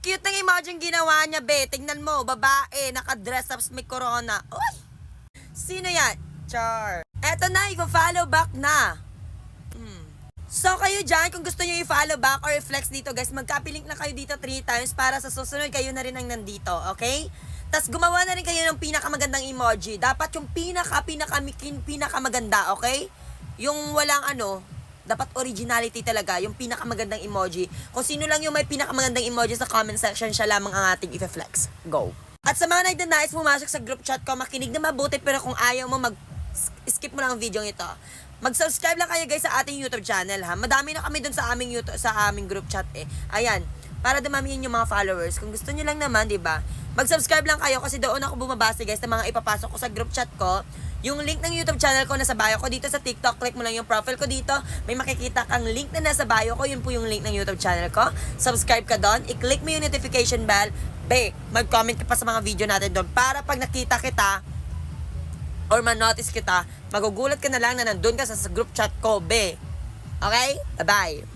cute ng emoji yung ginawa niya, be. Tingnan mo, babae, naka-dress up, may corona. Uy! Sino yan? Char. Eto na, i-follow back na. So kayo dyan, kung gusto nyo i-follow back or i-flex dito guys, magka-link na kayo dito 3 times para sa susunod kayo na rin ang nandito, okay? Tapos gumawa na rin kayo ng pinakamagandang emoji. Dapat yung pinakamaganda, okay? Yung walang dapat originality talaga, yung pinakamagandang emoji. Kung sino lang yung may pinakamagandang emoji sa comment section, siya lamang ang ating i-flex. Go! At sa mga nais pumasok sa group chat ko, makinig na mabuti, pero kung ayaw mo, skip mo lang ang video ito. Mag-subscribe lang kayo guys sa ating YouTube channel ha. Madami na kami dun sa aming YouTube, sa aming group chat eh. Ayan, para dumamihin yung mga followers. Kung gusto niyo lang naman, 'di ba? Mag-subscribe lang kayo kasi doon ako bumabase guys sa mga ipapasok ko sa group chat ko. Yung link ng YouTube channel ko nasa bio ko dito sa TikTok. Click mo lang yung profile ko dito. May makikita kang link na nasa bio ko. Yun po yung link ng YouTube channel ko. Subscribe ka doon. I-click mo yung notification bell. Mag-comment ka pa sa mga video natin doon para pag nakita kita or ma-notice kita, magugulat ka na lang na nandun ka sa group chat ko, be. Okay? Bye-bye.